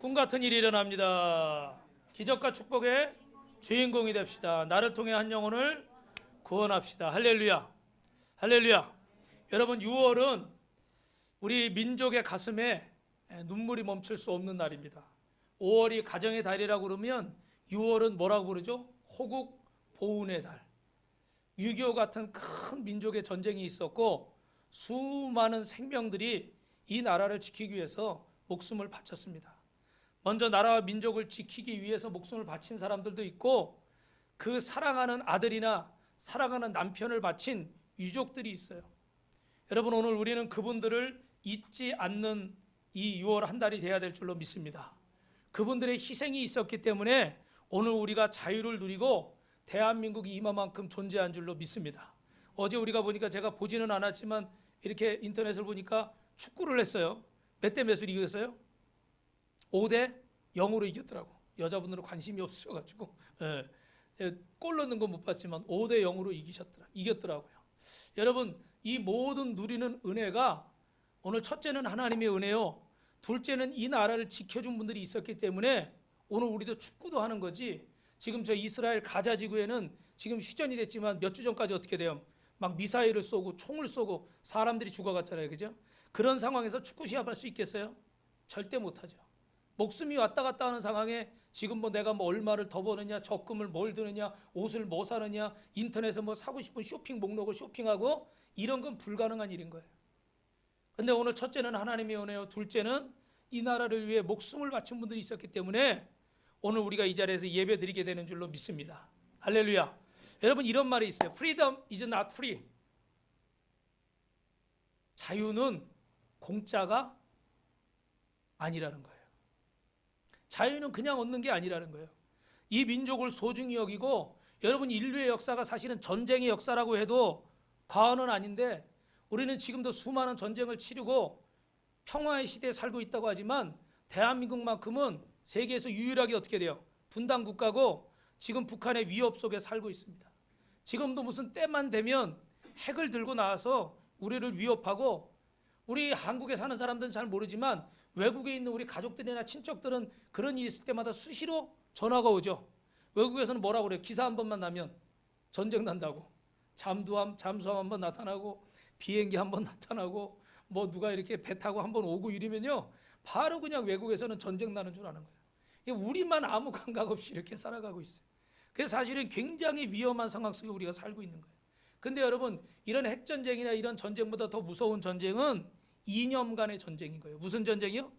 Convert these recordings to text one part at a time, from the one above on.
꿈 같은 일이 일어납니다. 기적과 축복의 주인공이 됩시다. 나를 통해 한 영혼을 구원합시다. 할렐루야. 할렐루야. 여러분, 6월은 우리 민족의 가슴에 눈물이 멈출 수 없는 날입니다. 5월이 가정의 달이라고 그러면 6월은 뭐라고 부르죠? 호국 보훈의 달. 6.25 같은 큰 민족의 전쟁이 있었고 수많은 생명들이 이 나라를 지키기 위해서 목숨을 바쳤습니다. 먼저 나라와 민족을 지키기 위해서 목숨을 바친 사람들도 있고 그 사랑하는 아들이나 사랑하는 남편을 바친 유족들이 있어요. 여러분, 오늘 우리는 그분들을 잊지 않는 이 6월 한 달이 돼야 될 줄로 믿습니다. 그분들의 희생이 있었기 때문에 오늘 우리가 자유를 누리고 대한민국이 이만큼 존재한 줄로 믿습니다. 어제 우리가 보니까 제가 보지는 않았지만 이렇게 인터넷을 보니까 축구를 했어요. 몇 대 몇으로 이겼어요? 5대 0으로 이겼더라고. 여자분들은 관심이 없으셔가지고 골 넣는 건 못 봤지만 5대 0으로 이겼더라고요. 여러분, 이 모든 누리는 은혜가 오늘 첫째는 하나님의 은혜요, 둘째는 이 나라를 지켜준 분들이 있었기 때문에 오늘 우리도 축구도 하는 거지. 지금 저 이스라엘 가자 지구에는 지금 휴전이 됐지만 몇 주 전까지 어떻게 돼요? 막 미사일을 쏘고 총을 쏘고 사람들이 죽어갔잖아요, 그죠? 그런 상황에서 축구 시합할 수 있겠어요? 절대 못하죠. 목숨이 왔다 갔다 하는 상황에 지금 뭐 내가 뭐 얼마를 더 버느냐, 적금을 뭘 드느냐, 옷을 뭐 사느냐, 인터넷에 뭐 사고 싶은 쇼핑 목록을 쇼핑하고 이런 건 불가능한 일인 거예요. 근데 오늘 첫째는 하나님의 은혜요, 둘째는 이 나라를 위해 목숨을 바친 분들이 있었기 때문에 오늘 우리가 이 자리에서 예배 드리게 되는 줄로 믿습니다. 할렐루야. 여러분, 이런 말이 있어요. Freedom is not free. 자유는 공짜가 아니라는 거예요. 자유는 그냥 얻는 게 아니라는 거예요. 이 민족을 소중히 여기고, 여러분, 인류의 역사가 사실은 전쟁의 역사라고 해도 과언은 아닌데 우리는 지금도 수많은 전쟁을 치르고 평화의 시대에 살고 있다고 하지만 대한민국만큼은 세계에서 유일하게 어떻게 돼요? 분단 국가고 지금 북한의 위협 속에 살고 있습니다. 지금도 무슨 때만 되면 핵을 들고 나와서 우리를 위협하고, 우리 한국에 사는 사람들은 잘 모르지만 외국에 있는 우리 가족들이나 친척들은 그런 일이 있을 때마다 수시로 전화가 오죠. 외국에서는 뭐라고 그래요? 기사 한 번만 나면 전쟁 난다고. 잠수함 한번 나타나고 비행기 한번 나타나고 뭐 누가 이렇게 배 타고 한번 오고 이러면요, 바로 그냥 외국에서는 전쟁 나는 줄 아는 거예요. 우리만 아무 감각 없이 이렇게 살아가고 있어요. 그래서 사실은 굉장히 위험한 상황 속에 우리가 살고 있는 거예요. 근데 여러분, 이런 핵전쟁이나 이런 전쟁보다 더 무서운 전쟁은 이념간의 전쟁인 거예요. 무슨 전쟁이요?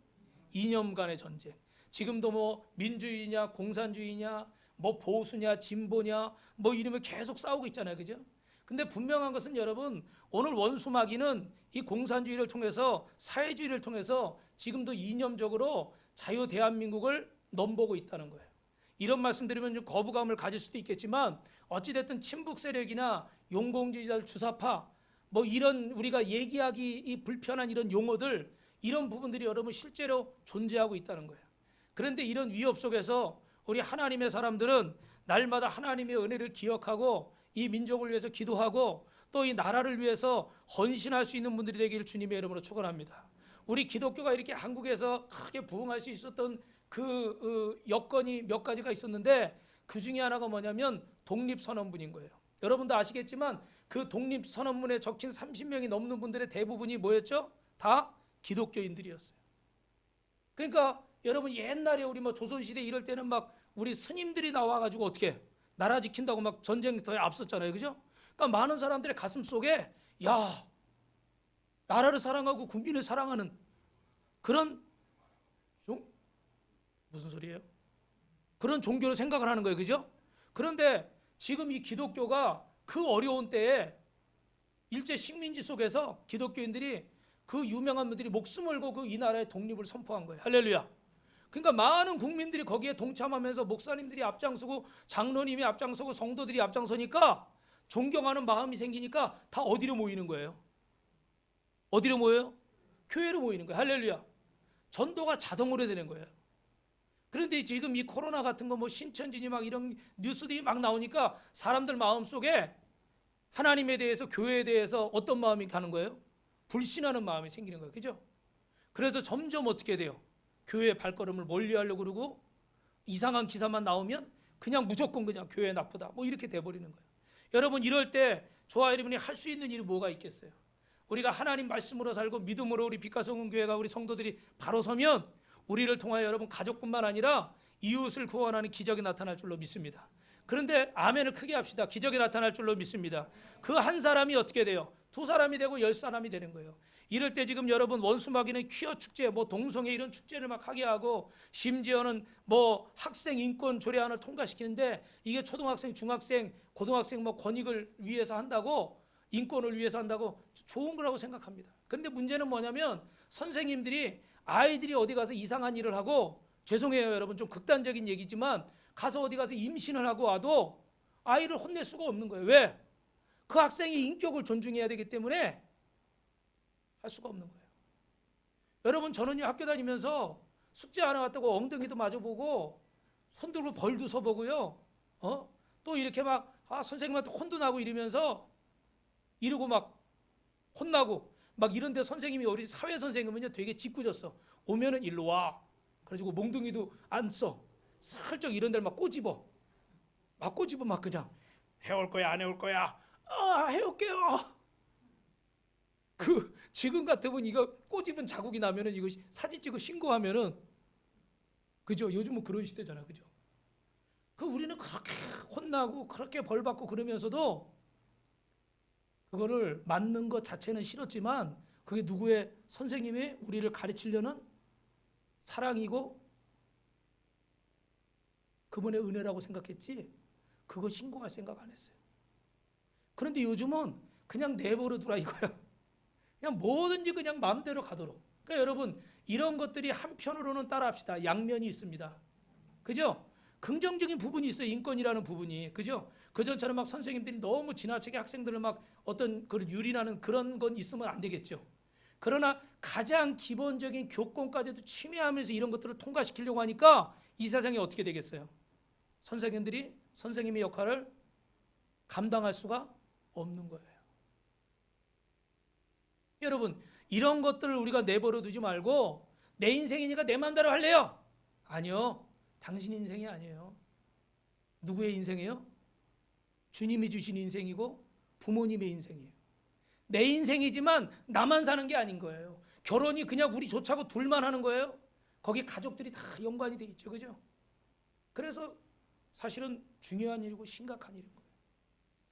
이념간의 전쟁. 지금도 뭐 민주주의냐 공산주의냐 뭐 보수냐 진보냐 뭐 이러면 계속 싸우고 있잖아요, 그죠? 근데 분명한 것은 여러분, 오늘 원수마귀는 이 공산주의를 통해서 사회주의를 통해서 지금도 이념적으로 자유 대한민국을 넘보고 있다는 거예요. 이런 말씀 드리면 좀 거부감을 가질 수도 있겠지만 어찌됐든 친북 세력이나 용공주의자 주사파 뭐 이런 우리가 얘기하기 불편한 이런 용어들, 이런 부분들이 여러분 실제로 존재하고 있다는 거예요. 그런데 이런 위협 속에서 우리 하나님의 사람들은 날마다 하나님의 은혜를 기억하고 이 민족을 위해서 기도하고 또 이 나라를 위해서 헌신할 수 있는 분들이 되기를 주님의 이름으로 축원합니다. 우리 기독교가 이렇게 한국에서 크게 부흥할 수 있었던 그 여건이 몇 가지가 있었는데 그 중에 하나가 뭐냐면 독립선언문인 거예요. 여러분도 아시겠지만 그 독립선언문에 적힌 30명이 넘는 분들의 대부분이 뭐였죠? 다 기독교인들이었어요. 그러니까 여러분, 옛날에 우리 뭐 조선시대 이럴 때는 막 우리 스님들이 나와가지고 어떻게 나라 지킨다고 막 전쟁터에 앞섰잖아요, 그죠? 그러니까 많은 사람들의 가슴 속에 야, 나라를 사랑하고 국민을 사랑하는 그런 무슨 소리예요? 그런 종교로 생각을 하는 거예요, 그죠? 그런데 지금 이 기독교가 그 어려운 때에 일제 식민지 속에서 기독교인들이 그 유명한 분들이 목숨을 걸고 이 나라의 독립을 선포한 거예요. 할렐루야. 그러니까 많은 국민들이 거기에 동참하면서 목사님들이 앞장서고 장로님이 앞장서고 성도들이 앞장서니까 존경하는 마음이 생기니까 다 어디로 모이는 거예요? 어디로 모여요? 교회로 모이는 거예요. 할렐루야. 전도가 자동으로 되는 거예요. 그런데 지금 이 코로나 같은 거 뭐 신천지니 막 이런 뉴스들이 막 나오니까 사람들 마음 속에 하나님에 대해서 교회에 대해서 어떤 마음이 가는 거예요? 불신하는 마음이 생기는 거예요, 그죠? 그래서 점점 어떻게 돼요? 교회 발걸음을 멀리하려고 그러고 이상한 기사만 나오면 그냥 무조건 그냥 교회 나쁘다 뭐 이렇게 돼버리는 거예요. 여러분 이럴 때 저와 여러분이 할 수 있는 일이 뭐가 있겠어요? 우리가 하나님 말씀으로 살고 믿음으로 우리 빛가성은교회가 우리 성도들이 바로 서면 우리를 통하여 여러분 가족뿐만 아니라 이웃을 구원하는 기적이 나타날 줄로 믿습니다. 그런데 아멘을 크게 합시다. 기적이 나타날 줄로 믿습니다. 그 한 사람이 어떻게 돼요? 두 사람이 되고 10사람이 되는 거예요. 이럴 때 지금 여러분 원수마귀는 퀴어 축제, 뭐 동성애 이런 축제를 막 하게 하고 심지어는 뭐 학생 인권 조례안을 통과시키는데 이게 초등학생, 중학생, 고등학생 뭐 권익을 위해서 한다고 인권을 위해서 한다고 좋은 거라고 생각합니다. 그런데 문제는 뭐냐면 선생님들이 아이들이 어디 가서 이상한 일을 하고 죄송해요 여러분 좀 극단적인 얘기지만 가서 어디 가서 임신을 하고 와도 아이를 혼낼 수가 없는 거예요. 왜? 그 학생이 인격을 존중해야 되기 때문에 할 수가 없는 거예요. 여러분 저는요 학교 다니면서 숙제 안 해왔다고 엉덩이도 마주보고 손 들고 벌도 서보고요. 또 이렇게 막 선생님한테 혼도 나고 이러면서 이러고 막 혼나고 막 이런데 선생님이 우리 사회 선생님은요 되게 짓궂었어. 오면은 일로 와. 그래가지고 몽둥이도 안 써. 살짝 이런 데를 막 꼬집어. 막 그냥 해올 거야 안 해올 거야. 해올게요. 그 지금 같으면 이거 꼬집은 자국이 나면은 이거 사진 찍어 신고하면은 그죠? 요즘은 그런 시대잖아, 그죠? 그 우리는 그렇게 혼나고 그렇게 벌 받고 그러면서도 그거를 맞는 것 자체는 싫었지만 그게 누구의 선생님이 우리를 가르치려는 사랑이고 그분의 은혜라고 생각했지 그거 신고할 생각 안 했어요. 그런데 요즘은 그냥 내버려두라 이거야. 그냥 뭐든지 그냥 마음대로 가도록. 그러니까 여러분 이런 것들이 한편으로는 따라합시다. 양면이 있습니다. 그죠? 긍정적인 부분이 있어요. 인권이라는 부분이. 그죠? 그전처럼 막 선생님들이 너무 지나치게 학생들을 막 어떤 그걸 유린하는 그런 건 있으면 안 되겠죠. 그러나 가장 기본적인 교권까지도 침해하면서 이런 것들을 통과시키려고 하니까 이 세상이 어떻게 되겠어요? 선생님들이 선생님의 역할을 감당할 수가 없는 거예요. 여러분 이런 것들을 우리가 내버려 두지 말고 내 인생이니까 내 맘대로 할래요? 아니요. 당신 인생이 아니에요. 누구의 인생이에요? 주님이 주신 인생이고 부모님의 인생이에요. 내 인생이지만 나만 사는 게 아닌 거예요. 결혼이 그냥 우리 좋자고 둘만 하는 거예요. 거기 가족들이 다 연관이 돼 있죠. 그죠? 그래서 사실은 중요한 일이고 심각한 일인 거예요.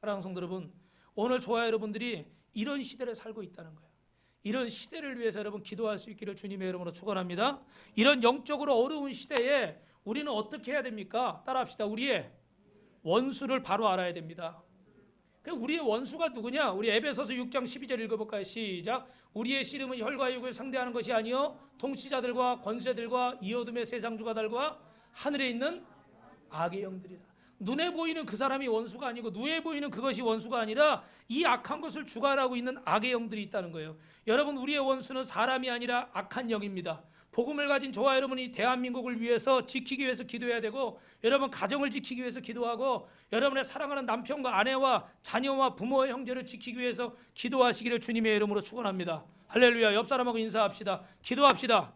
사랑하는 성도 여러분, 오늘 저와 여러분들이 이런 시대를 살고 있다는 거예요. 이런 시대를 위해서 여러분 기도할 수 있기를 주님의 이름으로 축원합니다. 이런 영적으로 어려운 시대에 우리는 어떻게 해야 됩니까? 따라합시다. 우리의 원수를 바로 알아야 됩니다. 우리의 원수가 누구냐? 우리 에베소서 6장 12절 읽어볼까요? 시작. 우리의 씨름은 혈과 육을 상대하는 것이 아니요 통치자들과 권세들과 이 어둠의 세상 주가들과 하늘에 있는 악의 영들이라. 눈에 보이는 그 사람이 원수가 아니고 눈에 보이는 그것이 원수가 아니라 이 악한 것을 주관하고 있는 악의 영들이 있다는 거예요. 여러분 우리의 원수는 사람이 아니라 악한 영입니다. 복음을 가진 저와 여러분이 대한민국을 위해서 지키기 위해서 기도해야 되고 여러분 가정을 지키기 위해서 기도하고 여러분의 사랑하는 남편과 아내와 자녀와 부모의 형제를 지키기 위해서 기도하시기를 주님의 이름으로 축원합니다. 할렐루야. 옆 사람하고 인사합시다. 기도합시다.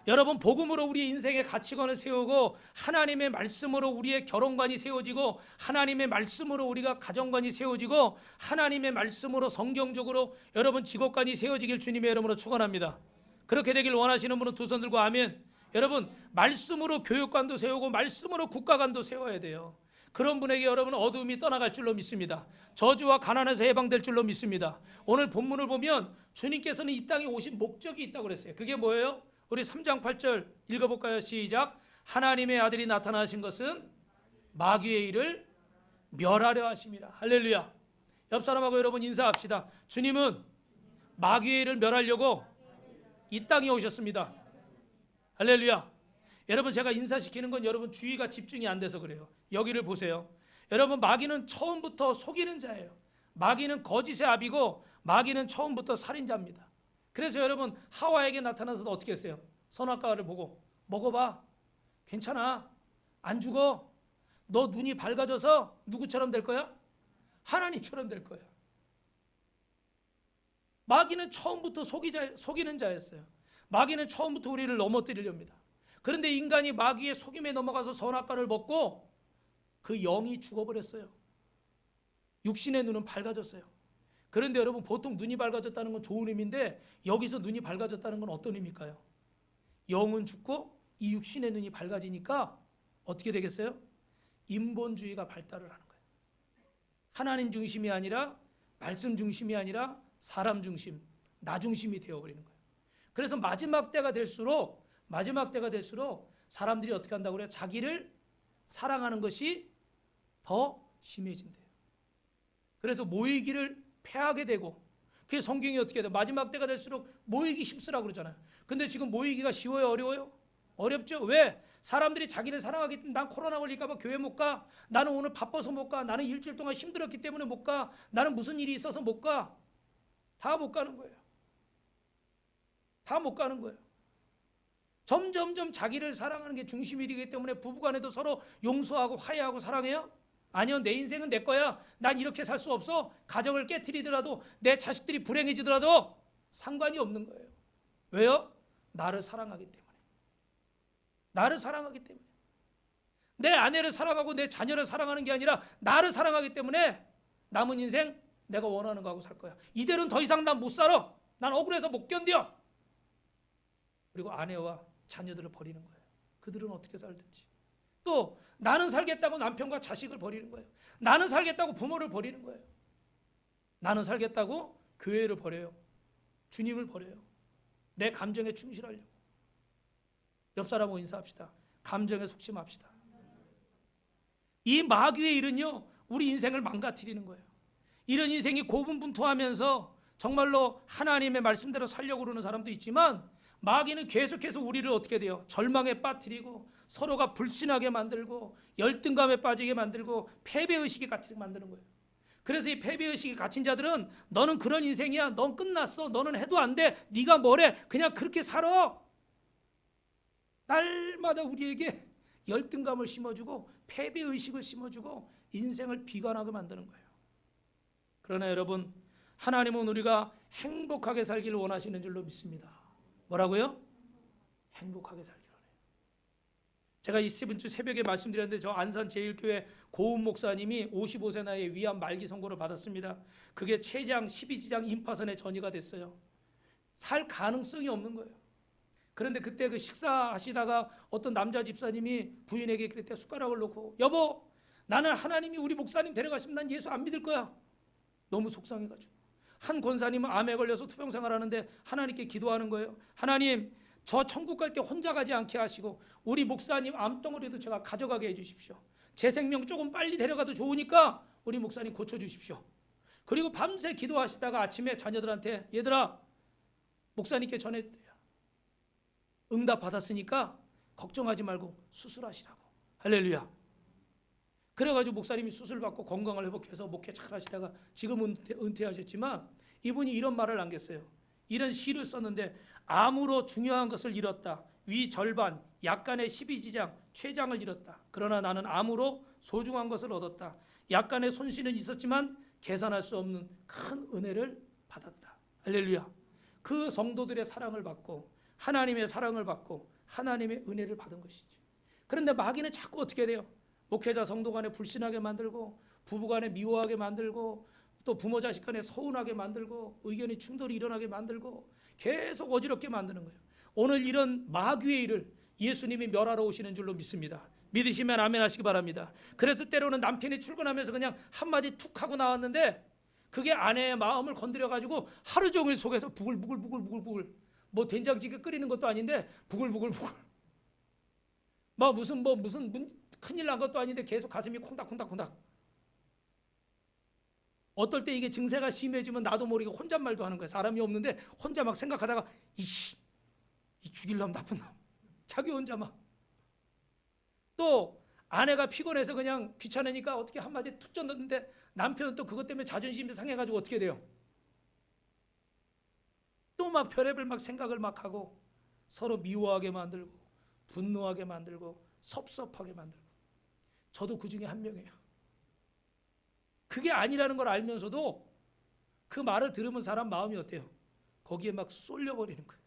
여러분 복음으로 우리의 인생의 가치관을 세우고 하나님의 말씀으로 우리의 결혼관이 세워지고 하나님의 말씀으로 우리가 가정관이 세워지고 하나님의 말씀으로 성경적으로 여러분 직업관이 세워지길 주님의 이름으로 축원합니다. 그렇게 되길 원하시는 분은 두 손 들고 아멘. 여러분 말씀으로 교육관도 세우고 말씀으로 국가관도 세워야 돼요. 그런 분에게 여러분 어두움이 떠나갈 줄로 믿습니다. 저주와 가난에서 해방될 줄로 믿습니다. 오늘 본문을 보면 주님께서는 이 땅에 오신 목적이 있다고 그랬어요. 그게 뭐예요? 우리 3장 8절 읽어볼까요? 시작. 하나님의 아들이 나타나신 것은 마귀의 일을 멸하려 하심이라. 할렐루야. 옆 사람하고 여러분 인사합시다. 주님은 마귀의 일을 멸하려고 이 땅에 오셨습니다. 할렐루야. 여러분 제가 인사시키는 건 여러분 주의가 집중이 안 돼서 그래요. 여기를 보세요. 여러분 마귀는 처음부터 속이는 자예요. 마귀는 거짓의 아비고 마귀는 처음부터 살인자입니다. 그래서 여러분 하와에게 나타나서도 어떻게 했어요? 선악과를 보고 먹어봐. 괜찮아. 안 죽어. 너 눈이 밝아져서 누구처럼 될 거야? 하나님처럼 될 거야. 마귀는 처음부터 속이는 자였어요. 마귀는 처음부터 우리를 넘어뜨리렵니다. 그런데 인간이 마귀의 속임에 넘어가서 선악과를 먹고 그 영이 죽어버렸어요. 육신의 눈은 밝아졌어요. 그런데 여러분, 보통 눈이 밝아졌다는 건 좋은 의미인데 여기서 눈이 밝아졌다는 건 어떤 의미일까요? 영은 죽고 이 육신의 눈이 밝아지니까 어떻게 되겠어요? 인본주의가 발달을 하는 거예요. 하나님 중심이 아니라, 말씀 중심이 아니라 사람 중심, 나 중심이 되어버리는 거예요. 그래서 마지막 때가 될수록 사람들이 어떻게 한다고 그래요? 자기를 사랑하는 것이 더 심해진대요. 그래서 모이기를 패하게 되고, 그게 성경이 어떻게 돼요? 마지막 때가 될수록 모이기 힘쓰라고 그러잖아요. 근데 지금 모이기가 쉬워요, 어려워요? 어렵죠. 왜? 사람들이 자기를 사랑하기 때문에. 난 코로나 걸릴까 봐 교회 못 가. 나는 오늘 바빠서 못 가. 나는 일주일 동안 힘들었기 때문에 못 가. 나는 무슨 일이 있어서 못 가. 다 못 가는 거예요. 다 못 가는 거예요. 점점점 자기를 사랑하는 게 중심이 되기 때문에 부부간에도 서로 용서하고 화해하고 사랑해요? 아니요, 내 인생은 내 거야. 난 이렇게 살 수 없어. 가정을 깨트리더라도, 내 자식들이 불행해지더라도 상관이 없는 거예요. 왜요? 나를 사랑하기 때문에. 나를 사랑하기 때문에. 내 아내를 사랑하고 내 자녀를 사랑하는 게 아니라 나를 사랑하기 때문에 남은 인생 내가 원하는 거 하고 살 거야. 이대로는 더 이상 난 못 살아. 난 억울해서 못 견뎌. 그리고 아내와 자녀들을 버리는 거예요. 그들은 어떻게 살든지. 또 나는 살겠다고 남편과 자식을 버리는 거예요. 나는 살겠다고 부모를 버리는 거예요. 나는 살겠다고 교회를 버려요. 주님을 버려요. 내 감정에 충실하려고. 옆 사람하고 인사합시다. 감정에 속심합시다. 이 마귀의 일은요, 우리 인생을 망가뜨리는 거예요. 이런 인생이 고분분투하면서 정말로 하나님의 말씀대로 살려고 그러는 사람도 있지만, 마귀는 계속해서 우리를 어떻게 돼요? 절망에 빠뜨리고, 서로가 불신하게 만들고, 열등감에 빠지게 만들고, 패배의식에 갇히게 만드는 거예요. 그래서 이 패배의식에 갇힌 자들은 너는 그런 인생이야. 넌 끝났어. 너는 해도 안 돼. 네가 뭐래. 그냥 그렇게 살아. 날마다 우리에게 열등감을 심어주고 패배의식을 심어주고 인생을 비관하게 만드는 거예요. 그러나 여러분, 하나님은 우리가 행복하게 살기를 원하시는 줄로 믿습니다. 뭐라고요? 행복하게 살기를 원해요. 제가 이번 주 새벽에 말씀드렸는데, 저 안산 제일교회 고은 목사님이 55세 나이에 위암 말기 선고를 받았습니다. 그게 췌장 12지장 임파선에 전이가 됐어요. 살 가능성이 없는 거예요. 그런데 그때 그 식사하시다가 어떤 남자 집사님이 부인에게 그때 숟가락을 놓고, 여보, 나는 하나님이 우리 목사님 데려가시면 난 예수 안 믿을 거야. 너무 속상해가지고. 한 권사님은 암에 걸려서 투병생활하는데 하나님께 기도하는 거예요. 하나님, 저 천국 갈 때 혼자 가지 않게 하시고 우리 목사님 암덩어리도 제가 가져가게 해주십시오. 제 생명 조금 빨리 데려가도 좋으니까 우리 목사님 고쳐주십시오. 그리고 밤새 기도하시다가 아침에 자녀들한테, 얘들아, 목사님께 전했대요. 응답 받았으니까 걱정하지 말고 수술하시라고. 할렐루야. 그래가지고 목사님이 수술 받고 건강을 회복해서 목회 잘 하시다가 지금 은퇴하셨지만, 이분이 이런 말을 남겼어요. 이런 시를 썼는데, 암으로 중요한 것을 잃었다. 위 절반, 약간의 12지장, 췌장을 잃었다. 그러나 나는 암으로 소중한 것을 얻었다. 약간의 손실은 있었지만 계산할 수 없는 큰 은혜를 받았다. 할렐루야. 그 성도들의 사랑을 받고 하나님의 사랑을 받고 하나님의 은혜를 받은 것이죠. 그런데 마귀는 자꾸 어떻게 돼요? 목회자 성도 간에 불신하게 만들고, 부부 간에 미워하게 만들고, 또 부모 자식 간에 서운하게 만들고, 의견이 충돌이 일어나게 만들고, 계속 어지럽게 만드는 거예요. 오늘 이런 마귀의 일을 예수님이 멸하러 오시는 줄로 믿습니다. 믿으시면 아멘 하시기 바랍니다. 그래서 때로는 남편이 출근하면서 그냥 한마디 툭 하고 나왔는데, 그게 아내의 마음을 건드려가지고 하루 종일 속에서 부글부글 뭐 된장찌개 끓이는 것도 아닌데 부글부글 무슨 큰일 난 것도 아닌데 계속 가슴이 콩닥콩닥. 어떨 때 이게 증세가 심해지면 나도 모르게 혼잣말도 하는 거야. 사람이 없는데 혼자 막 생각하다가 이 죽일놈 나쁜 놈. 자기 혼자 막. 또 아내가 피곤해서 그냥 귀찮으니까 어떻게 한마디 툭 던졌는데 남편은 또 그것 때문에 자존심이 상해가지고 어떻게 돼요? 또 막 별의별 막 생각을 막 하고 서로 미워하게 만들고 분노하게 만들고 섭섭하게 만들고. 저도 그 중에 한 명이에요. 그게 아니라는 걸 알면서도 그 말을 들으면 사람 마음이 어때요? 거기에 막 쏠려버리는 거예요.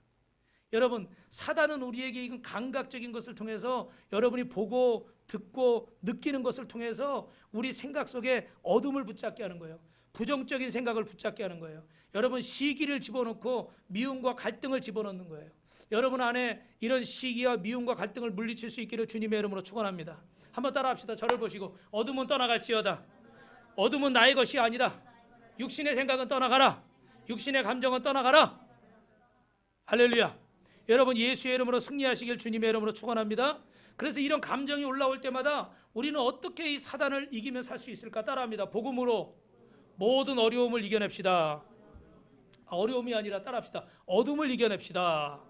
여러분, 사단은 우리에게 이건 감각적인 것을 통해서 여러분이 보고 듣고 느끼는 것을 통해서 우리 생각 속에 어둠을 붙잡게 하는 거예요. 부정적인 생각을 붙잡게 하는 거예요. 여러분, 시기를 집어넣고 미움과 갈등을 집어넣는 거예요. 여러분 안에 이런 시기와 미움과 갈등을 물리칠 수 있기를 주님의 이름으로 축원합니다. 한번 따라합시다. 저를 보시고, 어둠은 떠나갈지어다. 어둠은 나의 것이 아니다. 육신의 생각은 떠나가라. 육신의 감정은 떠나가라. 할렐루야. 여러분, 예수의 이름으로 승리하시길 주님의 이름으로 축원합니다. 그래서 이런 감정이 올라올 때마다 우리는 어떻게 이 사단을 이기며 살 수 있을까? 따라합니다. 복음으로 모든 어려움을 이겨냅시다. 어려움이 아니라 따라합시다. 어둠을 이겨냅시다.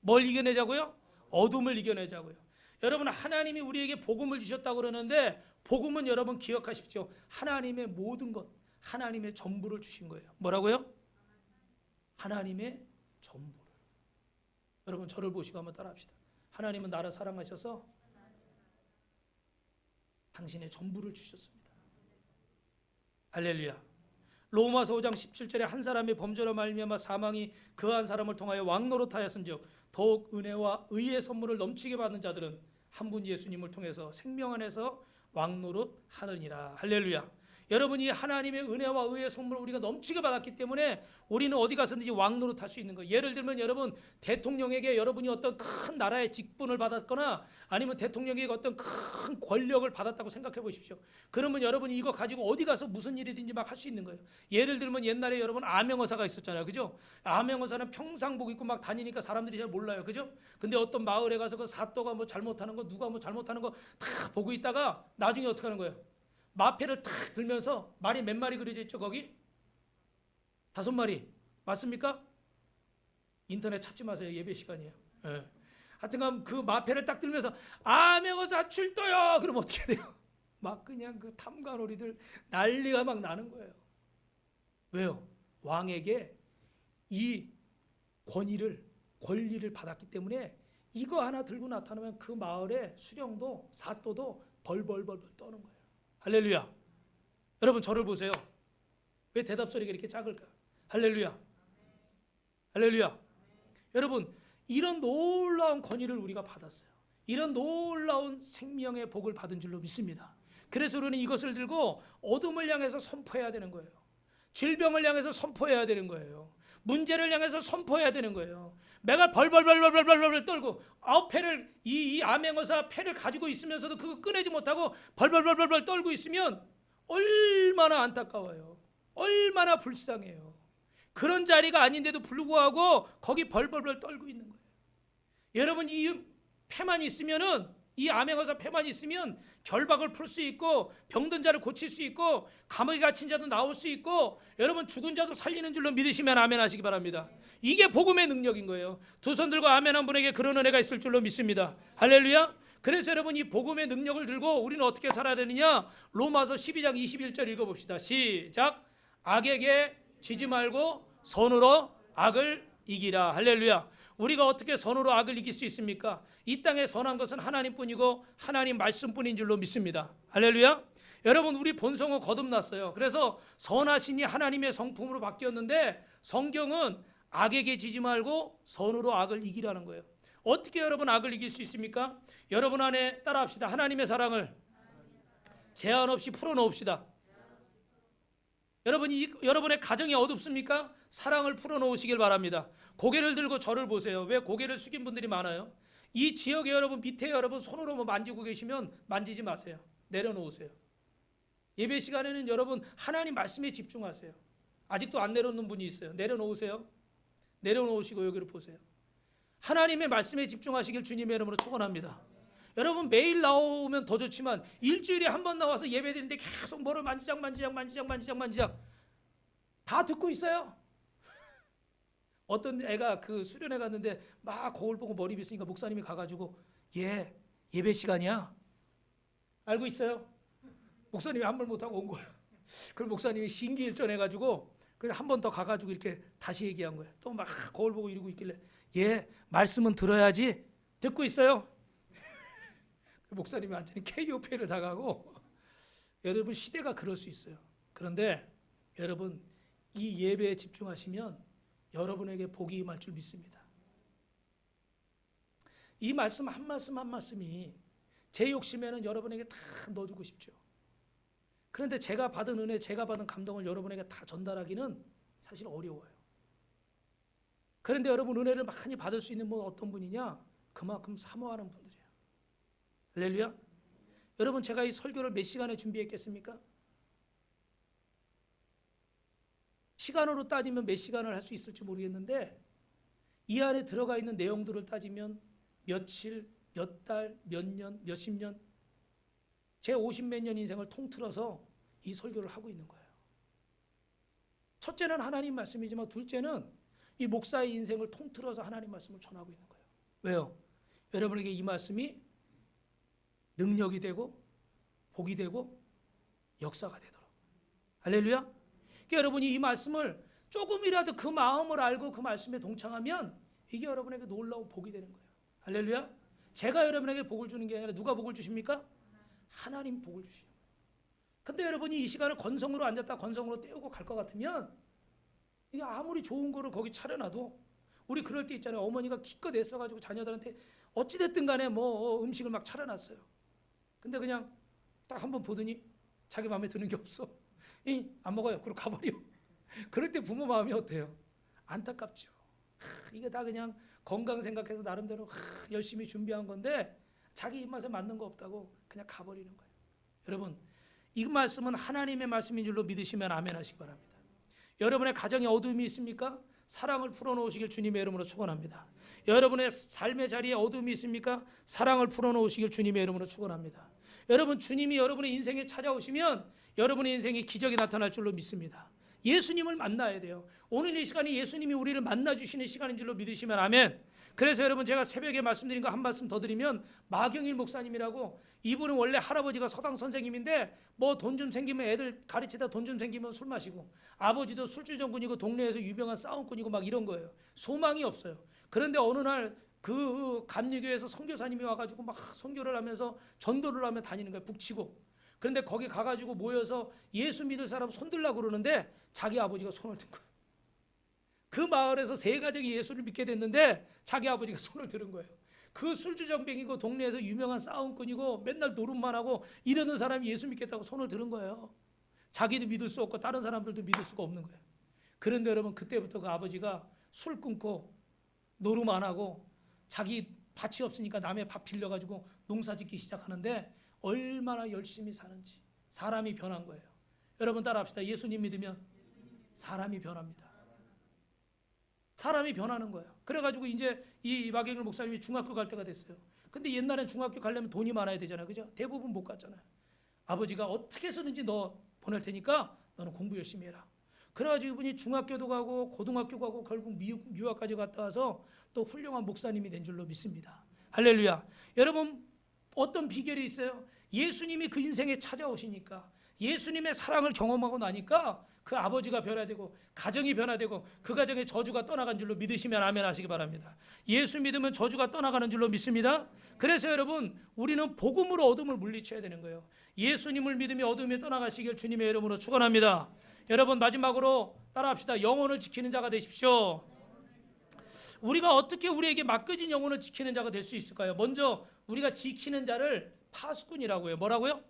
뭘 이겨내자고요? 어둠을 이겨내자고요. 여러분, 하나님이 우리에게 복음을 주셨다고 그러는데, 복음은 여러분 기억하십시오. 하나님의 모든 것, 하나님의 전부를 주신 거예요. 뭐라고요? 하나님의 전부를. 여러분, 저를 보시고 한번 따라합시다. 하나님은 나를 사랑하셔서 당신의 전부를 주셨습니다. 할렐루야. 로마서 5장 17절에 한 사람의 범죄로 말미암아 사망이 그 한 사람을 통하여 왕노릇하였은즉 더욱 은혜와 의의 선물을 넘치게 받는 자들은 한 분 예수님을 통해서 생명 안에서 왕노릇하느니라. 할렐루야. 여러분이 하나님의 은혜와 의의 선물을 우리가 넘치게 받았기 때문에 우리는 어디 가서든지 왕노릇할 수 있는 거예요. 예를 들면 여러분, 대통령에게 여러분이 어떤 큰 나라의 직분을 받았거나 아니면 대통령에게 어떤 큰 권력을 받았다고 생각해 보십시오. 그러면 여러분이 이거 가지고 어디 가서 무슨 일이든지 막 할 수 있는 거예요. 예를 들면 옛날에 여러분 암행어사가 있었잖아요. 그죠? 암행어사는 평상복 입고 막 다니니까 사람들이 잘 몰라요. 그죠? 근데 어떤 마을에 가서 그 사또가 뭐 잘못하는 거, 누가 뭐 잘못하는 거 다 보고 있다가 나중에 어떻게 하는 거예요? 마패를 탁 들면서, 말이 몇 마리 그려져 있죠? 거기 5마리 맞습니까? 인터넷 찾지 마세요. 예배 시간이에요. 네. 하여튼간 그 마패를 딱 들면서 암행어사 출도요. 그럼 어떻게 돼요? 막 그냥 그 탐관오리들 난리가 막 나는 거예요. 왜요? 왕에게 이 권리를 받았기 때문에 이거 하나 들고 나타나면 그 마을의 수령도 사또도 벌벌벌 떠는 거예요. 할렐루야. 여러분, 저를 보세요. 왜 대답 소리가 이렇게 작을까? 할렐루야. 할렐루야. 여러분, 이런 놀라운 권위를 우리가 받았어요. 이런 놀라운 생명의 복을 받은 줄로 믿습니다. 그래서 우리는 이것을 들고 어둠을 향해서 선포해야 되는 거예요. 질병을 향해서 선포해야 되는 거예요. 문제를 향해서 선포해야 되는 거예요. 내가 벌벌벌벌벌벌 떨고 패를 이 암행어사 패를 가지고 있으면서도 그거 꺼내지 못하고 벌벌벌벌 떨고 있으면 얼마나 안타까워요. 얼마나 불쌍해요. 그런 자리가 아닌데도 불구하고 거기 벌벌벌 떨고 있는 거예요. 여러분, 이 패만 있으면은, 이 암행어사 패만 있으면 결박을 풀 수 있고 병든 자를 고칠 수 있고 감옥에 갇힌 자도 나올 수 있고 여러분 죽은 자도 살리는 줄로 믿으시면 아멘 하시기 바랍니다. 이게 복음의 능력인 거예요. 두 손 들고 아멘 한 분에게 그런 은혜가 있을 줄로 믿습니다. 할렐루야. 그래서 여러분, 이 복음의 능력을 들고 우리는 어떻게 살아야 되느냐? 로마서 12장 21절 읽어봅시다. 시작. 악에게 지지 말고 선으로 악을 이기라. 할렐루야. 우리가 어떻게 선으로 악을 이길 수 있습니까? 이 땅에 선한 것은 하나님뿐이고 하나님 말씀뿐인 줄로 믿습니다. 할렐루야. 여러분, 우리 본성은 거듭났어요. 그래서 선하시니 하나님의 성품으로 바뀌었는데 성경은 악에게 지지 말고 선으로 악을 이기라는 거예요. 어떻게 여러분 악을 이길 수 있습니까? 여러분 안에 따라합시다. 하나님의 사랑을 제한 없이 풀어놓읍시다. 여러분의 가정이 어둡습니까? 사랑을 풀어놓으시길 바랍니다. 고개를 들고 저를 보세요. 왜 고개를 숙인 분들이 많아요? 이 지역에 여러분, 밑에 여러분 손으로 뭐 만지고 계시면 만지지 마세요. 내려놓으세요. 예배 시간에는 여러분 하나님 말씀에 집중하세요. 아직도 안 내려놓는 분이 있어요. 내려놓으세요. 내려놓으시고 여기를 보세요. 하나님의 말씀에 집중하시길 주님의 이름으로 축원합니다. 여러분, 매일 나오면 더 좋지만 일주일에 한 번 나와서 예배 드리는데 계속 뭐를 만지작 다 듣고 있어요. 어떤 애가 그 수련회 갔는데 막 거울 보고 머리 빗으니까 목사님이 가가지고 예배 시간이야. 알고 있어요? 목사님이 아무 말 못하고 온 거야. 그럼 목사님이 신기일전해가지고 그냥 한 번 더 가가지고 이렇게 다시 얘기한 거예요. 또 막 거울 보고 이러고 있길래 말씀은 들어야지. 듣고 있어요. 목사님이 완전히 KO패를 당하고. 여러분, 시대가 그럴 수 있어요. 그런데 여러분, 이 예배에 집중하시면 여러분에게 복이 임할 줄 믿습니다. 이 말씀 한 말씀 한 말씀이 제 욕심에는 여러분에게 다 넣어주고 싶죠. 그런데 제가 받은 은혜, 제가 받은 감동을 여러분에게 다 전달하기는 사실 어려워요. 그런데 여러분 은혜를 많이 받을 수 있는 분 어떤 분이냐? 그만큼 사모하는 분들이에요. 할렐루야. 여러분 제가 이 설교를 몇 시간에 준비했겠습니까? 시간으로 따지면 몇 시간을 할 수 있을지 모르겠는데 이 안에 들어가 있는 내용들을 따지면 며칠, 몇 달, 몇 년, 몇십 년, 제 50몇 년 인생을 통틀어서 이 설교를 하고 있는 거예요. 첫째는 하나님 말씀이지만 둘째는 이 목사의 인생을 통틀어서 하나님 말씀을 전하고 있는 거예요. 왜요? 여러분에게 이 말씀이 능력이 되고 복이 되고 역사가 되도록. 할렐루야. 그러니까 여러분이 이 말씀을 조금이라도 그 마음을 알고 그 말씀에 동참하면 이게 여러분에게 놀라운 복이 되는 거예요. 할렐루야. 제가 여러분에게 복을 주는 게 아니라 누가 복을 주십니까? 하나님 복을 주시는 거예요. 근데 여러분이 이 시간을 건성으로 앉았다 건성으로 때우고 갈 것 같으면 이게 아무리 좋은 거를 거기 차려놔도 우리 그럴 때 있잖아요. 어머니가 기껏 애써가지고 자녀들한테 어찌됐든 간에 뭐 음식을 막 차려놨어요. 근데 그냥 딱 한번 보더니 자기 마음에 드는 게 없어. 안 먹어요. 그리고 가버려. 그럴 때 부모 마음이 어때요? 안타깝죠. 이게 다 그냥 건강 생각해서 나름대로 열심히 준비한 건데 자기 입맛에 맞는 거 없다고 그냥 가버리는 거예요. 여러분 이 말씀은 하나님의 말씀인 줄로 믿으시면 아멘 하시기 바랍니다. 여러분의 가정에 어둠이 있습니까? 사랑을 풀어놓으시길 주님의 이름으로 축원합니다. 여러분의 삶의 자리에 어둠이 있습니까? 사랑을 풀어놓으시길 주님의 이름으로 축원합니다. 여러분 주님이 여러분의 인생에 찾아오시면 여러분의 인생에 기적이 나타날 줄로 믿습니다. 예수님을 만나야 돼요. 오늘 이 시간이 예수님이 우리를 만나주시는 시간인 줄로 믿으시면 아멘. 그래서 여러분 제가 새벽에 말씀드린 거 한 말씀 더 드리면 마경일 목사님이라고 이분은 원래 할아버지가 서당 선생님인데 뭐 돈 좀 생기면 애들 가르치다 돈 좀 생기면 술 마시고 아버지도 술주정꾼이고 동네에서 유명한 싸움꾼이고 막 이런 거예요. 소망이 없어요. 그런데 어느 날 그 감리교에서 선교사님이 와가지고 막 선교를 하면서 전도를 하며 다니는 거예요. 북치고. 그런데 거기 가가지고 모여서 예수 믿을 사람 손들라고 그러는데 자기 아버지가 손을 든 거예요. 그 마을에서 세 가족이 예수를 믿게 됐는데 자기 아버지가 손을 들은 거예요. 그 술주정뱅이고 동네에서 유명한 싸움꾼이고 맨날 노름만 하고 이러는 사람이 예수 믿겠다고 손을 들은 거예요. 자기도 믿을 수 없고 다른 사람들도 믿을 수가 없는 거예요. 그런데 여러분 그때부터 그 아버지가 술 끊고 노름 안 하고 자기 밭이 없으니까 남의 밭 빌려가지고 농사 짓기 시작하는데 얼마나 열심히 사는지 사람이 변한 거예요. 여러분 따라합시다. 예수님 믿으면 사람이 변합니다. 사람이 변하는 거예요. 그래가지고 이제 이 마경일 목사님이 중학교 갈 때가 됐어요. 근데 옛날엔 중학교 가려면 돈이 많아야 되잖아요. 그죠? 대부분 못 갔잖아요. 아버지가 어떻게 해서든지 너 보낼 테니까 너는 공부 열심히 해라. 그래가지고 이분이 중학교도 가고 고등학교 가고 결국 미국 유학까지 갔다 와서 또 훌륭한 목사님이 된 줄로 믿습니다. 할렐루야. 여러분 어떤 비결이 있어요? 예수님이 그 인생에 찾아오시니까 예수님의 사랑을 경험하고 나니까 그 아버지가 변화되고 가정이 변화되고 그 가정에 저주가 떠나간 줄로 믿으시면 아멘 하시기 바랍니다. 예수 믿으면 저주가 떠나가는 줄로 믿습니다. 그래서 여러분 우리는 복음으로 어둠을 물리쳐야 되는 거예요. 예수님을 믿으며 어둠이 떠나가시길 주님의 이름으로 축원합니다. 여러분 마지막으로 따라합시다. 영혼을 지키는 자가 되십시오. 우리가 어떻게 우리에게 맡겨진 영혼을 지키는 자가 될 수 있을까요? 먼저 우리가 지키는 자를 파수꾼이라고 해요. 뭐라고요?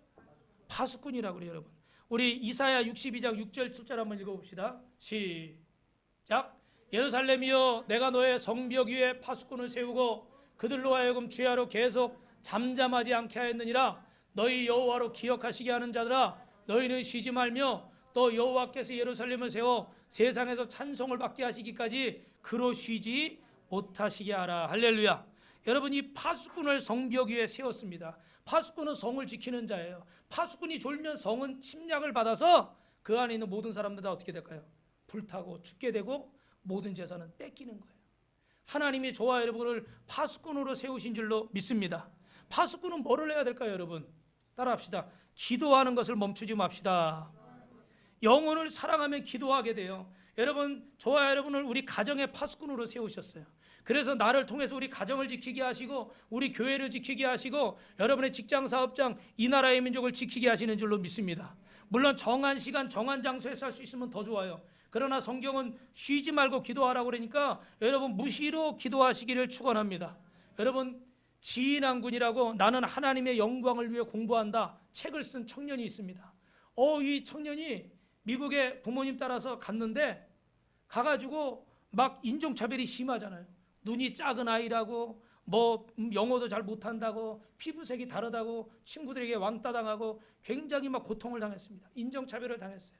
파수꾼이라고 그래요. 여러분 우리 이사야 62장 6절 7절 한번 읽어봅시다. 시작. 예루살렘이여 내가 너의 성벽 위에 파수꾼을 세우고 그들로 하여금 주야로 계속 잠잠하지 않게 하였느니라. 너희 여호와로 기억하시게 하는 자들아 너희는 쉬지 말며 또 여호와께서 예루살렘을 세워 세상에서 찬송을 받게 하시기까지 그로 쉬지 못하시게 하라. 할렐루야. 여러분 이 파수꾼을 성벽 위에 세웠습니다. 파수꾼은 성을 지키는 자예요. 파수꾼이 졸면 성은 침략을 받아서 그 안에 있는 모든 사람들 다 어떻게 될까요? 불타고 죽게 되고 모든 재산은 뺏기는 거예요. 하나님이 저와 여러분을 파수꾼으로 세우신 줄로 믿습니다. 파수꾼은 뭐를 해야 될까요? 여러분 따라합시다. 기도하는 것을 멈추지 맙시다. 영혼을 사랑하면 기도하게 돼요. 여러분 저와 여러분을 우리 가정의 파수꾼으로 세우셨어요. 그래서 나를 통해서 우리 가정을 지키게 하시고 우리 교회를 지키게 하시고 여러분의 직장 사업장 이 나라의 민족을 지키게 하시는 줄로 믿습니다. 물론 정한 시간 정한 장소에서 할 수 있으면 더 좋아요. 그러나 성경은 쉬지 말고 기도하라고 그러니까 여러분 무시로 기도하시기를 축원합니다. 여러분 지인왕군이라고 나는 하나님의 영광을 위해 공부한다 책을 쓴 청년이 있습니다. 이 청년이 미국에 부모님 따라서 갔는데 가가지고 막 인종차별이 심하잖아요. 눈이 작은 아이라고 뭐 영어도 잘 못한다고 피부색이 다르다고 친구들에게 왕따 당하고 굉장히 막 고통을 당했습니다. 인종차별을 당했어요.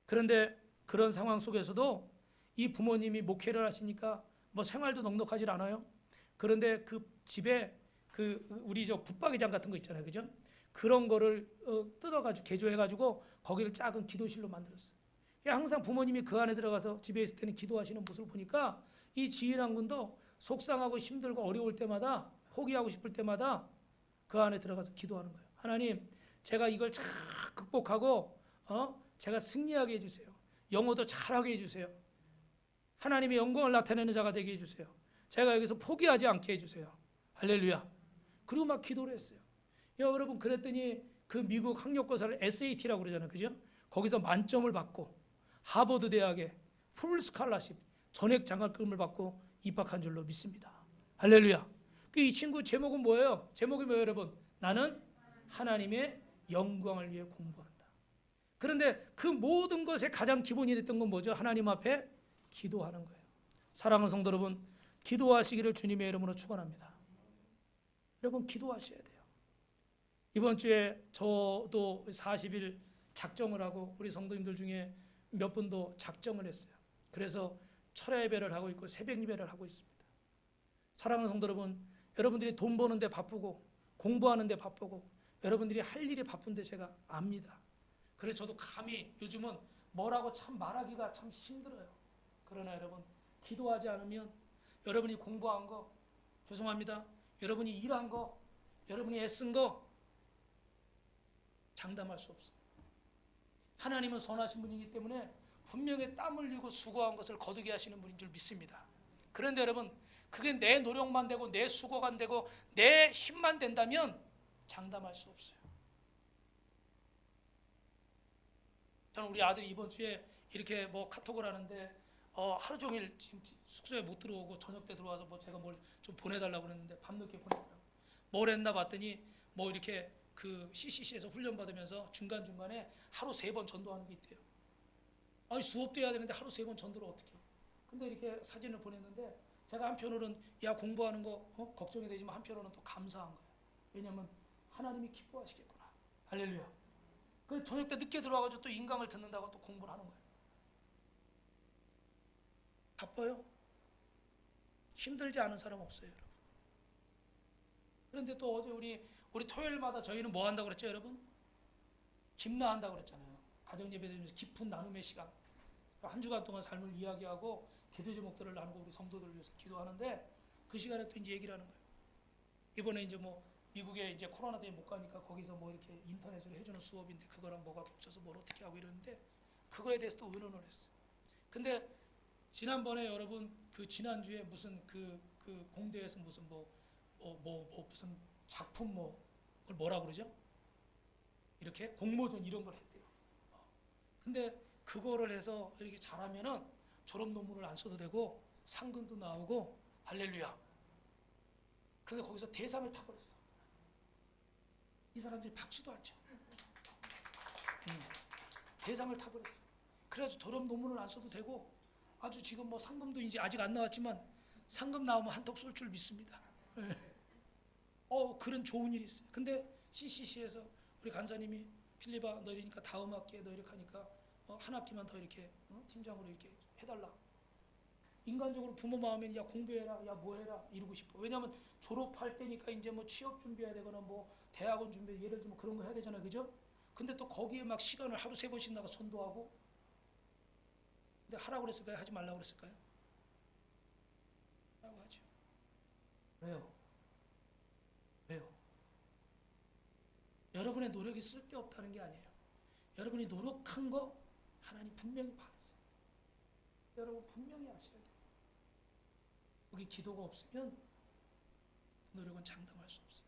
그런데 그런 상황 속에서도 이 부모님이 목회를 하시니까 뭐 생활도 넉넉하지 않아요. 그런데 그 집에 그 우리 저 붙박이장 같은 거 있잖아요, 그죠? 그런 거를 뜯어가지고 개조해가지고 거기를 작은 기도실로 만들었어요. 항상 부모님이 그 안에 들어가서 집에 있을 때는 기도하시는 모습을 보니까 이 지인왕군도 속상하고 힘들고 어려울 때마다 포기하고 싶을 때마다 그 안에 들어가서 기도하는 거예요. 하나님, 제가 이걸 잘 극복하고 제가 승리하게 해주세요. 영어도 잘하게 해주세요. 하나님의 영광을 나타내는 자가 되게 해주세요. 제가 여기서 포기하지 않게 해주세요. 할렐루야. 그리고 막 기도를 했어요. 여러분, 그랬더니 그 미국 학력고사를 SAT라고 그러잖아요, 그죠? 거기서 만점을 받고 하버드 대학에 풀 스칼라십 전액 장학금을 받고 입학한 줄로 믿습니다. 할렐루야. 이 친구 제목은 뭐예요? 제목이 뭐예요, 여러분? 나는 하나님의 영광을 위해 공부한다. 그런데 그 모든 것의 가장 기본이 됐던 건 뭐죠? 하나님 앞에 기도하는 거예요. 사랑하는 성도 여러분, 기도하시기를 주님의 이름으로 축원합니다. 여러분, 기도하셔야 돼요. 이번 주에 저도 40일 작정을 하고 우리 성도님들 중에 몇 분도 작정을 했어요. 그래서 철야 예배를 하고 있고 새벽 예배를 하고 있습니다. 사랑하는 성도 여러분, 여러분들이 돈 버는데 바쁘고 공부하는데 바쁘고 여러분들이 할 일이 바쁜데 제가 압니다. 그래서 저도 감히 요즘은 뭐라고 참 말하기가 참 힘들어요. 그러나 여러분, 기도하지 않으면 여러분이 공부한 거, 죄송합니다, 여러분이 일한 거, 여러분이 애쓴 거 장담할 수 없어요. 하나님은 선하신 분이기 때문에 분명히 땀 흘리고 수고한 것을 거두게 하시는 분인 줄 믿습니다. 그런데 여러분, 그게 내 노력만 되고 내 수고가 안 되고 내 힘만 된다면 장담할 수 없어요. 저는 우리 아들이 이번 주에 이렇게 뭐 카톡을 하는데 하루 종일 지금 숙소에 못 들어오고 저녁 때 들어와서 뭐 제가 뭘 좀 보내달라고 그랬는데 밤늦게 보내더라고요. 뭘 했나 봤더니 뭐 이렇게 그 CCC에서 훈련 받으면서 중간중간에 하루 3번 전도하는 게 있대요. 아니, 수업도 해야 되는데 하루 3번 전도를 어떻게 해. 근데 이렇게 사진을 보냈는데 제가 한편으로는 야, 공부하는 거 걱정이 되지만 한편으로는 또 감사한 거예요. 왜냐하면 하나님이 기뻐하시겠구나. 할렐루야. 그 저녁 때 늦게 들어와가지고 또 인강을 듣는다고 또 공부를 하는 거예요. 바빠요? 힘들지 않은 사람 없어요, 여러분. 그런데 또 어제 우리 토요일마다 저희는 뭐 한다고 그랬죠, 여러분? 김나한다고 그랬잖아요. 가정예배 드리면서 깊은 나눔의 시간. 한 주간 동안 삶을 이야기하고 기도 제목들을 나누고 우리 성도들을 위해서 기도하는데 그 시간에 또 이제 얘기를 하는 거예요. 이번에 이제 뭐 미국에 이제 코로나 때문에 못 가니까 거기서 뭐 이렇게 인터넷으로 해주는 수업인데 그거랑 뭐가 겹쳐서 뭘 어떻게 하고 이러는데 그거에 대해서 또 의논을 했어요. 근데 지난번에 여러분 그 지난주에 무슨 그 공대에서 무슨 무슨 작품 그걸 뭐라 그러죠? 이렇게 공모전 이런 걸 했대요. 근데 그거를 해서 이렇게 잘하면은 졸업 논문을 안 써도 되고 상금도 나오고 할렐루야. 근데 거기서 대상을 타버렸어. 이 사람들이 박수도 안 쳐. 대상을 타버렸어. 그래가지고 졸업 논문을 안 써도 되고 아주 지금 뭐 상금도 이제 아직 안 나왔지만 상금 나오면 한턱 쏠 줄 믿습니다. 그런 좋은 일이 있어요. 근데 CCC에서 우리 간사님이 필리바 너 이러니까 다음 학기에 너 이렇게 하니까 한 학기만 더 이렇게 팀장으로 이렇게 해달라. 인간적으로 부모 마음에는 야 공부해라, 야 뭐해라 이러고 싶어. 왜냐하면 졸업할 때니까 이제 뭐 취업 준비해야 되거나 뭐 대학원 준비 예를 들면 그런 거 해야 되잖아요, 그죠? 근데 또 거기에 막 시간을 하루 3번씩 나가 전도하고. 근데 하라고 그랬을까요? 하지 말라고 그랬을까요? 라고 하죠. 왜요? 여러분의 노력이 쓸데없다는 게 아니에요. 여러분이 노력한 거 하나님 분명히 받으세요. 여러분 분명히 아셔야 돼요. 거기 기도가 없으면 그 노력은 장담할 수 없어요.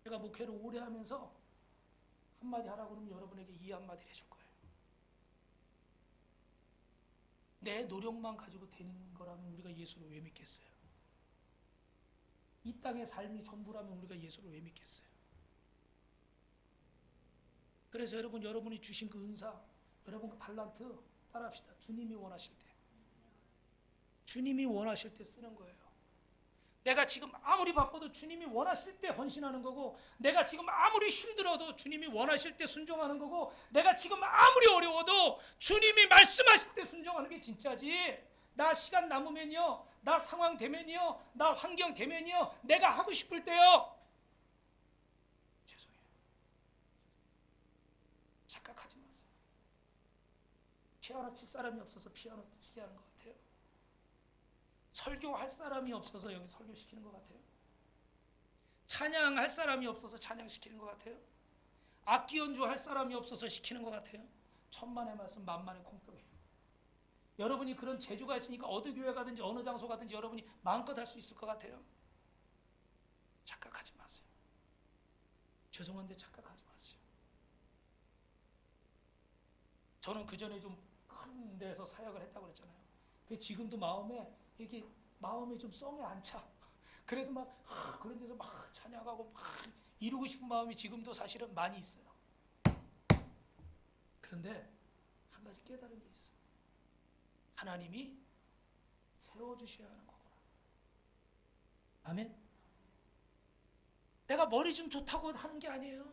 제가 목회를 오래 하면서 한마디 하라고 그러면 여러분에게 이 한마디를 해줄 거예요. 내 노력만 가지고 되는 거라면 우리가 예수를 왜 믿겠어요? 이 땅의 삶이 전부라면 우리가 예수를 왜 믿겠어요? 그래서 여러분, 여러분이 주신 그 은사, 여러분 그 달란트 따라합시다. 주님이 원하실 때, 주님이 원하실 때 쓰는 거예요. 내가 지금 아무리 바빠도 주님이 원하실 때 헌신하는 거고, 내가 지금 아무리 힘들어도 주님이 원하실 때 순종하는 거고, 내가 지금 아무리 어려워도 주님이 말씀하실 때 순종하는 게 진짜지. 나 시간 남으면요, 나 상황 되면요, 나 환경 되면요, 내가 하고 싶을 때요. 죄송해요. 착각하지 마세요. 피아노 칠 사람이 없어서 피아노 치게 하는 것 같아요. 설교할 사람이 없어서 여기 설교시키는 것 같아요. 찬양할 사람이 없어서 찬양시키는 것 같아요. 악기 연주할 사람이 없어서 시키는 것 같아요. 천만의 말씀 만만의 콩떡이에요. 여러분이 그런 재주가 있으니까 어느 교회 가든지 어느 장소 가든지 여러분이 마음껏 할 수 있을 것 같아요. 착각하지 마세요. 죄송한데 착각하지 마세요. 저는 그 전에 좀 큰 데서 사역을 했다고 그랬잖아요. 지금도 이게 마음에 좀 썽에 안 차. 그래서 막 그런 데서 막 찬양하고 막 이루고 싶은 마음이 지금도 사실은 많이 있어요. 그런데 한 가지 깨달은 게 있어요. 하나님이 세워주셔야 하는 거구나. 아멘. 내가 머리 좀 좋다고 하는 게 아니에요.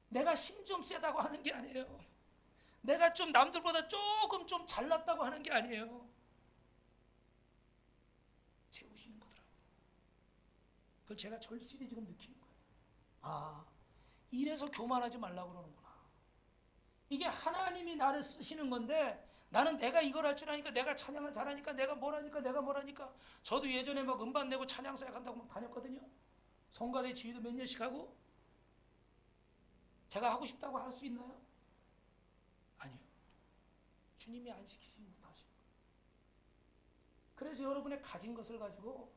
내가 힘 좀 세다고 하는 게 아니에요. 내가 좀 남들보다 조금 좀 잘났다고 하는 게 아니에요. 세우시는 거더라고요. 그걸 제가 절실히 지금 느끼는 거예요. 아, 이래서 교만하지 말라고 그러는구나. 이게 하나님이 나를 쓰시는 건데, 나는 내가 이걸 할 줄 아니까, 내가 찬양을 잘하니까, 내가 뭘 하니까. 저도 예전에 막 음반 내고 찬양 사역한다고 막 다녔거든요. 성가대 지휘도 몇 년씩 하고. 제가 하고 싶다고 할 수 있나요? 아니요. 주님이 안 시키시면 못하시는 거예요. 그래서 여러분의 가진 것을 가지고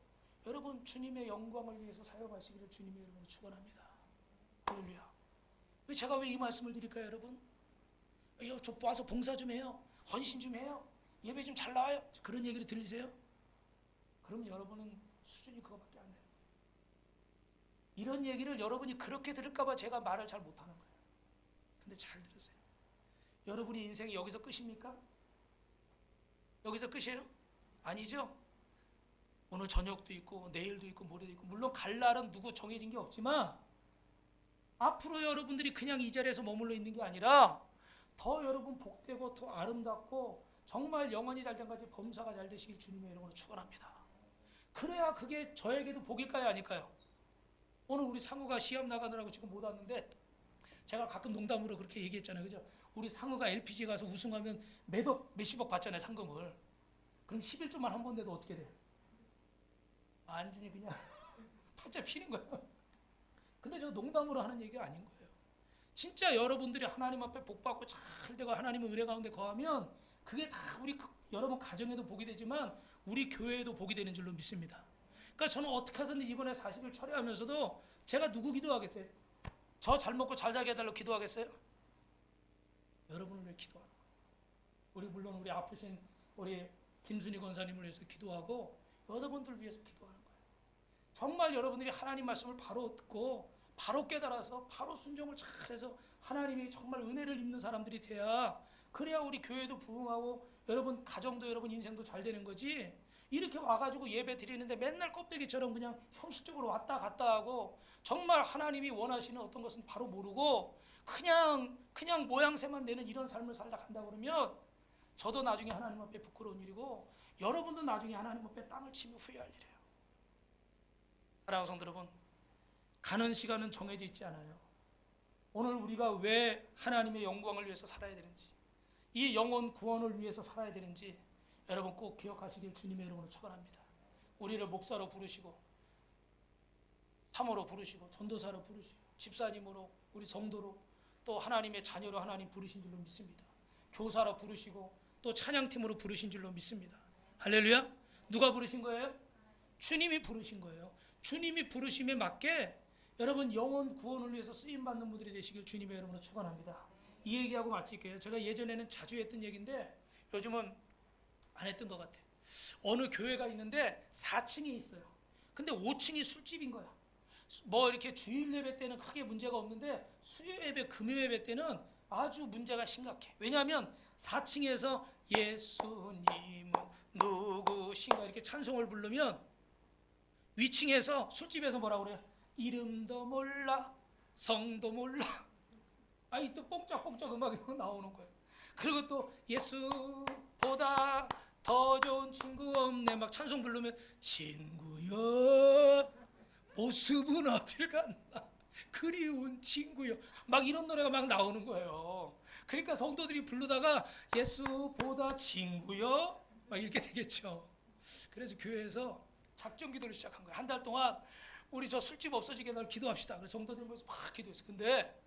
여러분 주님의 영광을 위해서 사용하시기를 주님의 이름으로 축원합니다. 할렐루야. 제가 왜 이 말씀을 드릴까요, 여러분? 저 와서 봉사 좀 해요. 헌신 좀 해요. 예배 좀 잘 나와요. 그런 얘기를 들리세요? 그럼 여러분은 수준이 그거밖에 안 되는 거예요. 이런 얘기를 여러분이 그렇게 들을까 봐 제가 말을 잘 못하는 거예요. 근데 잘 들으세요. 여러분의 인생이 여기서 끝입니까? 여기서 끝이에요? 아니죠? 오늘 저녁도 있고 내일도 있고 모레도 있고, 물론 갈 날은 누구 정해진 게 없지만 앞으로 여러분들이 그냥 이 자리에서 머물러 있는 게 아니라 더 여러분 복되고 더 아름답고 정말 영원히 잘된까지 범사가 잘 되시길 주님의 이름으로 축원합니다. 그래야 그게 저에게도 복일까요, 아닐까요? 오늘 우리 상우가 시합 나가느라고 지금 못 왔는데, 제가 가끔 농담으로 그렇게 얘기했잖아요, 그죠? 우리 상우가 LPG 가서 우승하면 몇십억 받잖아요, 상금을. 그럼 11조만 한 번 내도 어떻게 돼? 완전히 그냥 팔자 피는 거예요. 근데 저 농담으로 하는 얘기가 아닌 거예요. 진짜 여러분들이 하나님 앞에 복 받고 잘 되고 하나님의 은혜 가운데 거하면 그게 다 우리 여러분 가정에도 복이 되지만 우리 교회에도 복이 되는 줄로 믿습니다. 그러니까 저는 어떻게 해서든 이번에 40일 철회하면서도 제가 누구 기도하겠어요? 저 잘 먹고 잘 자게 해달라고 기도하겠어요? 여러분을 위해 기도하는 거예요. 우리 물론 우리 아프신 우리 김순희 권사님을 위해서 기도하고 여러분들 위해서 기도하는 거예요. 정말 여러분들이 하나님 말씀을 바로 듣고 바로 깨달아서 바로 순종을 잘해서 하나님이 정말 은혜를 입는 사람들이 돼야, 그래야 우리 교회도 부흥하고 여러분 가정도 여러분 인생도 잘 되는 거지. 이렇게 와가지고 예배 드리는데 맨날 껍데기처럼 그냥 형식적으로 왔다 갔다 하고 정말 하나님이 원하시는 어떤 것은 바로 모르고 그냥 모양새만 내는 이런 삶을 살다 간다 그러면 저도 나중에 하나님 앞에 부끄러운 일이고 여러분도 나중에 하나님 앞에 땅을 치며 후회할 일이에요. 사랑하는 성도 여러분, 가는 시간은 정해져 있지 않아요. 오늘 우리가 왜 하나님의 영광을 위해서 살아야 되는지, 이 영혼 구원을 위해서 살아야 되는지 여러분 꼭 기억하시길 주님의 이름으로 축원합니다. 우리를 목사로 부르시고 사모로 부르시고 전도사로 부르시고 집사님으로 우리 성도로 또 하나님의 자녀로 하나님 부르신 줄로 믿습니다. 교사로 부르시고 또 찬양팀으로 부르신 줄로 믿습니다. 할렐루야. 누가 부르신 거예요? 주님이 부르신 거예요. 주님이 부르심에 맞게 여러분 영혼 구원을 위해서 쓰임받는 분들이 되시길 주님의 이름으로 축원합니다. 이 얘기하고 마칠게요. 제가 예전에는 자주 했던 얘기인데 요즘은 안 했던 것 같아. 어느 교회가 있는데 4층에 있어요. 근데 5층이 술집인 거야. 뭐 이렇게 주일 예배 때는 크게 문제가 없는데 수요 예배, 금요 예배 때는 아주 문제가 심각해. 왜냐하면 4층에서 예수님은 누구신가 이렇게 찬송을 부르면 위층에서 술집에서 뭐라고 그래요? 이름도 몰라, 성도 몰라. 아이 또 뽕짝뽕짝 음악이 나오는 거예요. 그리고 또 예수보다 더 좋은 친구 없네 막 찬송 부르면 친구여 모습은 어딜 갔나 그리운 친구여 막 이런 노래가 막 나오는 거예요. 그러니까 성도들이 부르다가 예수보다 친구여 막 이렇게 되겠죠. 그래서 교회에서 작정 기도를 시작한 거예요. 한 달 동안 우리 저 술집 없어지게 날 기도합시다. 그래서 성도들 모여서 막 기도했어요. 근데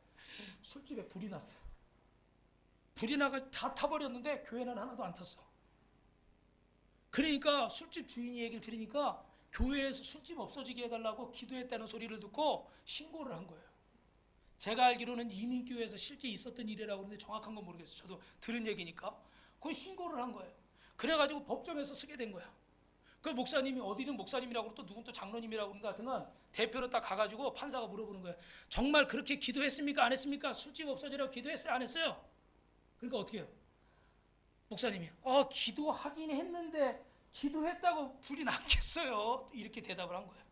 술집에 불이 났어요. 불이 나가 다 타버렸는데 교회는 하나도 안 탔어. 그러니까 술집 주인이 얘기를 들으니까 교회에서 술집 없어지게 해달라고 기도했다는 소리를 듣고 신고를 한 거예요. 제가 알기로는 이민교회에서 실제 있었던 일이라고 그러는데 정확한 건 모르겠어요. 저도 들은 얘기니까. 그걸 신고를 한 거예요. 그래가지고 법정에서 쓰게 된 거야. 그 목사님이 어디는 목사님이라고 또 누군 또 장로님이라고 그러는데 하여튼간 대표로 딱 가가지고 판사가 물어보는 거예요. 정말 그렇게 기도했습니까? 안 했습니까? 술집 없어지라고 기도했어요? 안 했어요? 그러니까 어떻게 해요? 목사님이 기도하긴 했는데 기도했다고 불이 났겠어요? 이렇게 대답을 한 거예요.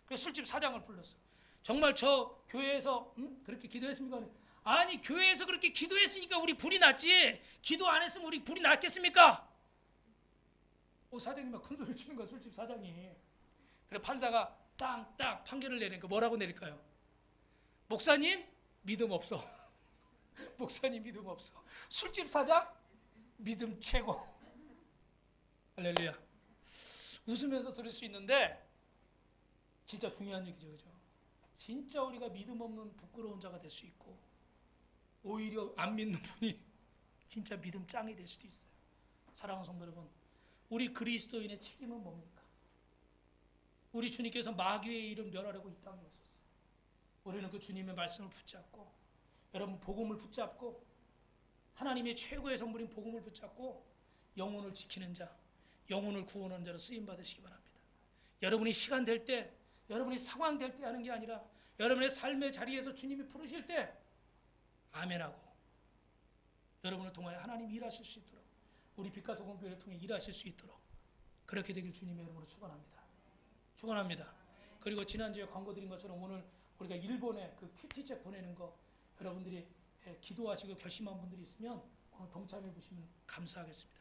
그래서 술집 사장을 불렀어. 정말 저 교회에서 그렇게 기도했습니까? 아니 교회에서 그렇게 기도했으니까 우리 불이 났지 기도 안 했으면 우리 불이 났겠습니까? 사장이 막 큰 소리를 치는 거야. 술집 사장이. 그래 판사가 땅땅 판결을 내니까 뭐라고 내릴까요? 목사님 믿음 없어. 목사님 믿음 없어. 술집 사장 믿음 최고. 할렐루야. 웃으면서 들을 수 있는데 진짜 중요한 얘기죠. 그죠? 진짜 우리가 믿음 없는 부끄러운 자가 될 수 있고 오히려 안 믿는 분이 진짜 믿음 짱이 될 수도 있어요. 사랑하는 성도 여러분, 우리 그리스도인의 책임은 뭡니까? 우리 주님께서 마귀의 이름 멸하려고 이 땅에 오셨어요. 우리는 그 주님의 말씀을 붙잡고 여러분 복음을 붙잡고 하나님의 최고의 선물인 복음을 붙잡고 영혼을 지키는 자, 영혼을 구원하는 자로 쓰임 받으시기 바랍니다. 여러분이 시간 될 때, 여러분이 상황 될 때 하는 게 아니라 여러분의 삶의 자리에서 주님이 부르실 때 아멘하고 여러분을 통하여 하나님 일하실 수 있도록 우리 빛과 소금 교회를 통해 일하실 수 있도록 그렇게 되길 주님의 이름으로 축원합니다. 축원합니다. 그리고 지난주에 광고 드린 것처럼 오늘 우리가 일본에 그 큐티책 보내는 거 여러분들이 기도하시고 결심한 분들이 있으면 오늘 동참해 보시면 감사하겠습니다.